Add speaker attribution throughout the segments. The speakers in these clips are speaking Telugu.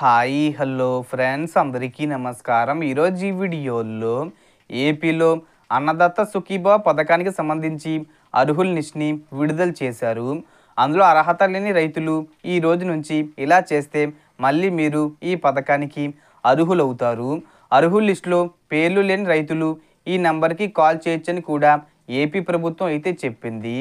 Speaker 1: హాయ్ హలో ఫ్రెండ్స్ అందరికీ నమస్కారం. ఈరోజు ఈ వీడియోలో ఏపీలో అన్నదాత సుఖీభవ పథకానికి సంబంధించి అర్హుల లిస్ట్ని విడుదల చేశారు. అందులో అర్హత లేని రైతులు ఈ రోజు నుంచి ఇలా చేస్తే మళ్ళీ మీరు ఈ పథకానికి అర్హులవుతారు. అర్హుల లిస్టులో పేర్లు లేని రైతులు ఈ నెంబర్కి కాల్ చేయొచ్చని కూడా ఏపీ ప్రభుత్వం అయితే చెప్పింది.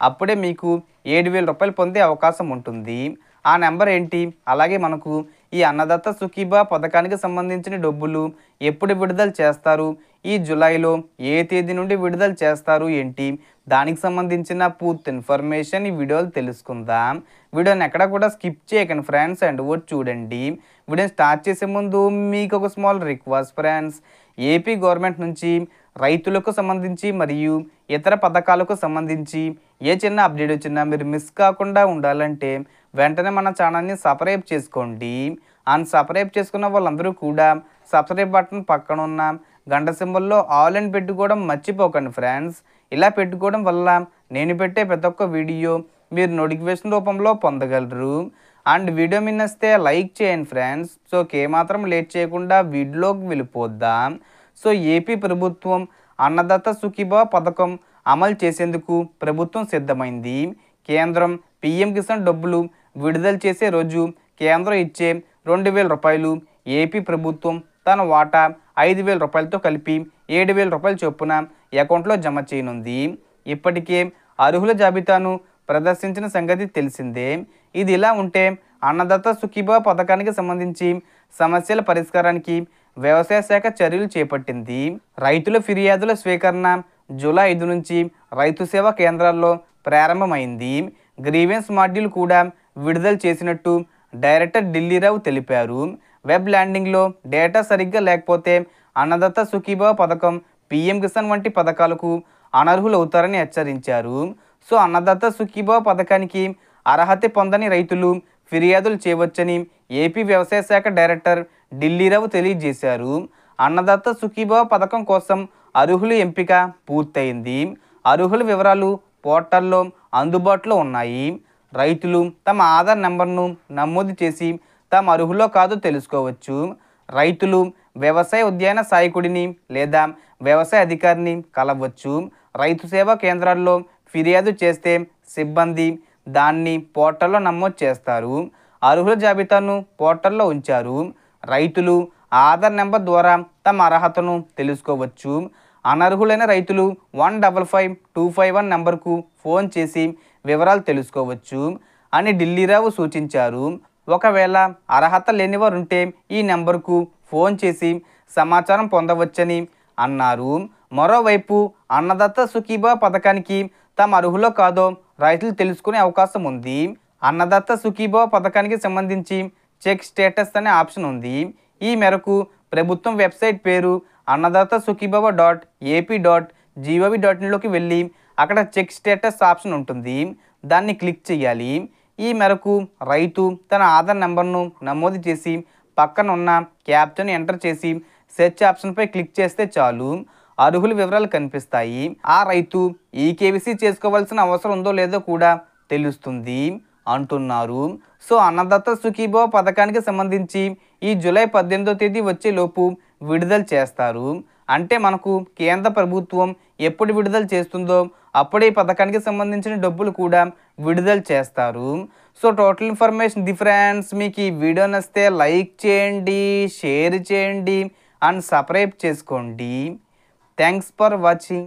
Speaker 1: అప్పుడే మీకు 7,000 రూపాయలు పొందే అవకాశం ఉంటుంది. ఆ నెంబర్ ఏంటి, అలాగే మనకు ఈ అన్నదాత సుఖీభవ పథకానికి సంబంధించిన డబ్బులు ఎప్పుడు విడుదల చేస్తారు, ఈ జూలైలో ఏ తేదీ నుండి విడుదల చేస్తారు ఏంటి, దానికి సంబంధించిన పూర్తి ఇన్ఫర్మేషన్ ఈ వీడియోలో తెలుసుకుందాం. వీడియోని ఎక్కడ కూడా స్కిప్ చేయకండి ఫ్రెండ్స్, అండ్ వచ్చి చూడండి. వీడియోని స్టార్ట్ చేసే ముందు మీకు ఒక small request friends, AP government నుంచి రైతులకు సంబంధించి మరియు ఇతర పథకాలకు సంబంధించి ఏ చిన్న అప్డేట్ వచ్చినా మీరు మిస్ కాకుండా ఉండాలంటే వెంటనే మన ఛానల్ని సబ్స్క్రైబ్ చేసుకోండి. అండ్ సబ్స్క్రైబ్ చేసుకున్న వాళ్ళందరూ కూడా సబ్స్క్రైబ్ బటన్ పక్కన ఉన్న గంట సింబల్లో ఆల్ అని పెట్టుకోవడం మర్చిపోకండి ఫ్రెండ్స్. ఇలా పెట్టుకోవడం వల్ల నేను పెట్టే ప్రతి ఒక్క వీడియో మీరు నోటిఫికేషన్ రూపంలో పొందగలరు. అండ్ వీడియో మిన్నస్తే లైక్ చేయండి ఫ్రెండ్స్. సో ఏమాత్రం లేట్ చేయకుండా వీడియోలోకి వెళ్ళిపోద్దాం. సో ఏపీ ప్రభుత్వం అన్నదాత సుఖీభవ పథకం అమలు చేసేందుకు ప్రభుత్వం సిద్ధమైంది. కేంద్రం పీఎం కిసాన్ డబ్బులు విడుదల చేసే రోజు కేంద్రం ఇచ్చే 2,000 రూపాయలు ఏపీ ప్రభుత్వం తన వాటా 5,000 రూపాయలతో కలిపి 7,000 రూపాయల చొప్పున అకౌంట్లో జమ చేయనుంది. ఇప్పటికే అర్హుల జాబితాను ప్రదర్శించిన సంగతి తెలిసిందే. ఇది ఇలా ఉంటే అన్నదాత సుఖీభవ పథకానికి సంబంధించి సమస్యల పరిష్కారానికి వ్యవసాయ శాఖ చర్యలు చేపట్టింది. రైతుల ఫిర్యాదుల స్వీకరణ జూలై 5 నుంచి రైతు సేవా కేంద్రాల్లో ప్రారంభమైంది. గ్రీవెన్స్ మాడ్యూల్ కూడా విడుదల చేసినట్టు డైరెక్టర్ ఢిల్లీరావు తెలిపారు. వెబ్ ల్యాండింగ్లో డేటా సరిగ్గా లేకపోతే అన్నదాత సుఖీభవ పథకం, పీఎం కిసాన్ వంటి పథకాలకు అనర్హులవుతారని హెచ్చరించారు. సో అన్నదాత సుఖీభవ పథకానికి అర్హత పొందని రైతులు ఫిర్యాదులు చేయవచ్చని ఏపీ వ్యవసాయ శాఖ డైరెక్టర్ ఢిల్లీరావు తెలియజేశారు. అన్నదాత సుఖీభవ పథకం కోసం అర్హుల ఎంపిక పూర్తయింది. అర్హుల వివరాలు పోర్టల్లో అందుబాటులో ఉన్నాయి. రైతులు తమ ఆధార్ నెంబర్ను నమోదు చేసి తమ అర్హులో కాదో తెలుసుకోవచ్చు. రైతులు వ్యవసాయ ఉద్యాన సహాయకుడిని లేదా వ్యవసాయ అధికారిని కలవచ్చు. రైతు సేవా కేంద్రాల్లో ఫిర్యాదు చేస్తే సిబ్బంది దాన్ని పోర్టల్లో నమోదు చేస్తారు. అర్హుల జాబితాను పోర్టల్లో ఉంచారు. రైతులు ఆధార్ నెంబర్ ద్వారా తమ అర్హతను తెలుసుకోవచ్చు. అనర్హులైన రైతులు 155-251 నెంబర్కు ఫోన్ చేసి వివరాలు తెలుసుకోవచ్చు అని ఢిల్లీరావు సూచించారు. ఒకవేళ అర్హత లేనివారు ఉంటే ఈ నెంబర్కు ఫోన్ చేసి సమాచారం పొందవచ్చని అన్నారు. మరోవైపు అన్నదాత సుఖీభవ పథకానికి తమ అర్హులో కాదో రైతులు తెలుసుకునే అవకాశం ఉంది. అన్నదాత సుఖీభవ పథకానికి సంబంధించి చెక్ స్టేటస్ అనే ఆప్షన్ ఉంది. ఈ మేరకు ప్రభుత్వం వెబ్సైట్ పేరు అన్నదాత సుఖీభవ .ap.gov.in వెళ్ళి అక్కడ చెక్ స్టేటస్ ఆప్షన్ ఉంటుంది, దాన్ని క్లిక్ చేయాలి. ఈ మేరకు రైతు తన ఆధార్ నెంబర్ను నమోదు చేసి పక్కన ఉన్న క్యాప్చర్ని ఎంటర్ చేసి సెర్చ్ ఆప్షన్పై క్లిక్ చేస్తే చాలు, అర్హుల వివరాలు కనిపిస్తాయి. ఆ రైతు ఈ కేవైసీ చేసుకోవాల్సిన అవసరం ఉందో లేదో కూడా తెలుస్తుంది అంటున్నారు. సో అన్నదాత సుఖీభవ పథకానికి సంబంధించి ఈ జూలై 18వ తేదీ వచ్చేలోపు విడుదల చేస్తారు. అంటే మనకు కేంద్ర ప్రభుత్వం ఎప్పుడు విడుదల చేస్తుందో అప్పుడే ఈ పథకానికి సంబంధించిన డబ్బులు కూడా విడుదల చేస్తారు. సో టోటల్ ఇన్ఫర్మేషన్ ఫ్రెండ్స్, మీకు ఈ వీడియో నచ్చితే లైక్ చేయండి, షేర్ చేయండి అండ్ సబ్స్క్రైబ్ చేసుకోండి. Thanks for watching.